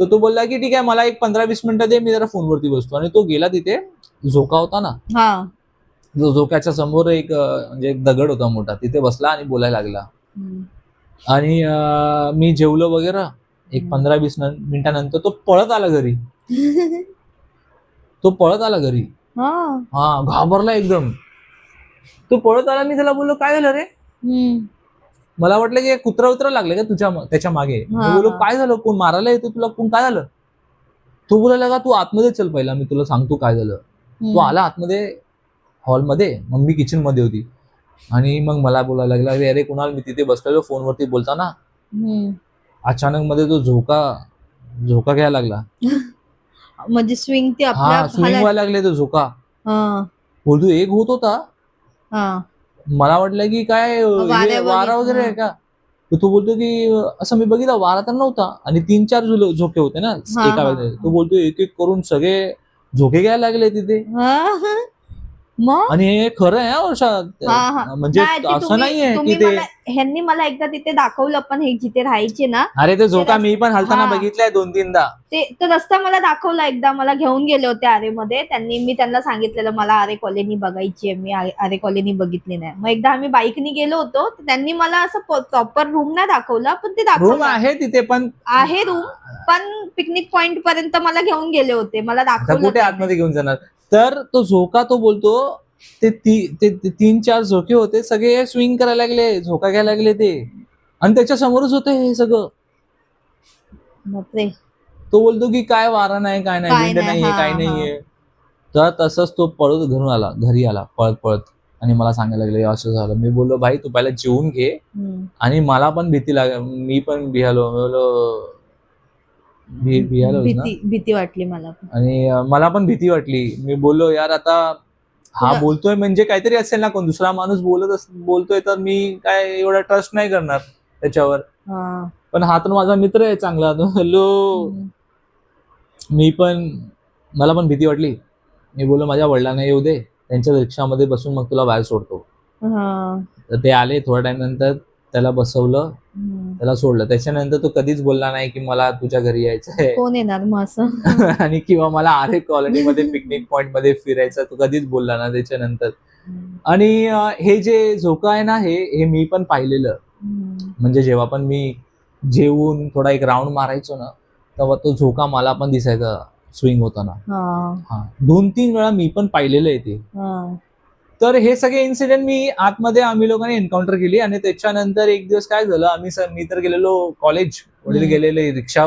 तर तो बोलला की ठीक आहे, मला एक 15-20 मिनिटं दे, मी जरा फोनवरती बसतो. आणि तो गेला तिथे. झोका होता ना, हा. जो झोक्याच्या समोर एक म्हणजे एक दगड होता मोठा, तिथे बसला आणि बोलायला लागला. आणि मी जेवलो वगैरे. एक 15-20 मिनिटानंतर तो पळत आला घरी. तो पळत आला घरी. हा, घाबरला एकदम. तो पळत आला. मी त्याला बोललो, काय झालं रे? मला वाटलं की कुत्रा उतरा लागलं का त्याच्या मागे. मी बोललो, काय झालं? कोण मारायला येतो तुला? कोण? काय झालं? तो बोलायला का, तू आतमध्ये चल पहिला, मी तुला सांगतो काय झालं. तो आला आतमध्ये हॉलमध्ये. मम्मी किचन मध्ये होती. आणि मग मला बोलायला लागला, अरे कुणाल, मी तिथे बसलेलो फोनवरती बोलताना, अचानक मध्ये तो झोका घ्यायला लागला. म्हणजे स्विंग ते हा, स्विंग व्हायला लागले तो झोका. बोलतो एक होत होता. मला वाटलं की काय वारा वगैरे आहे का. तर तो बोलतो की असं मी बघितलं, वारा तर नव्हता. आणि 3-4 झोके होते ना एका वेळेला. तो बोलतो एक एक करून सगळे झोके घ्यायला लागले तिथे. आणि हे खरं आहे वर्षा. म्हणजे असं नाहीये की ते ह्यांनी मला एकदा तिथे दाखवलं, पण हे जिथे राहायचे ना. अरे ते झोका मी पण हलताना बघितलाय 2-3दा. ते रस्ता मला दाखवला एकदा. मला घेऊन गेले होते आरेमध्ये. मी त्यांना सांगितलेलं मला आरे कॉलनी बघायची आहे. मी आरे कॉलनी बघितली नाही. मग एकदा आम्ही बाईकनी गेलो होतो. त्यांनी मला असं प्रॉपर रूम नाही दाखवला, पण ते रूम आहे तिथे, पण आहे रूम. पण पिकनिक पॉइंट पर्यंत मला घेऊन गेले होते. मला दाखवलं. कुठे आतमध्ये घेऊन जाणार. तर तो झोका, तो बोलतो ते 3-4 झोके होते, सगळे स्विंग करायला लागले, झोका घ्यायला लागले ते. आणि त्याच्या समोरच होते हे सगळं. तो बोलतो की काय वारा नाही, काय नाही, विंड नाहीये, काय नाहीये. तर तसंच तो पळत घरी आला पळत पळत. आणि मला सांगायला लागले असं झालं. मी बोललो, भाई तू पहिला जेवून घे. आणि मला पण भीती मी पण भियालो. भीती वाटली मला. आणि मला पण भीती वाटली. मी बोललो, यार आता हा बोलतोय म्हणजे काहीतरी असेल ना, कोण दुसरा माणूस बोलतोय, तर मी काय एवढा ट्रस्ट नाही करणार त्याच्यावर. पण हा तर माझा मित्र आहे चांगला. हॅलो, मला पण भीती वाटली. मी बोललो, माझ्या वडिलांना येऊ दे, त्यांच्या रिक्षामध्ये बसून मग तुला बाहेर सोडतो. तर ते आले. थोड्या टाइम नंतर त्याला बसवलं, त्याला सोडलं. त्याच्यानंतर तो कधीच बोलला नाही की मला तुझ्या घरी यायचंय, कोण येणार मग असं. आणि किंवा मला आरे कॉलनीमध्ये पिकनिक पॉइंट मध्ये फिरायचं, तो कधीच बोलला ना त्याच्यानंतर. आणि हे जे झोका आहे ना, हे मी पण पाहिलेलं. म्हणजे जेव्हा पण मी जेवून थोडा एक राऊंड मारायचो ना, तेव्हा तो झोका मला पण दिसायचा स्विंग होताना. 2-3 वेळा मी पण पाहिलेलं आहे ते. तर हे सगळे इन्सिडेंट मी आतमध्ये आम्ही लोकांनी एन्काउंटर केली. आणि त्याच्यानंतर एक दिवस काय झालं, मी तर गेलेलो कॉलेज, वडील गेलेले रिक्षा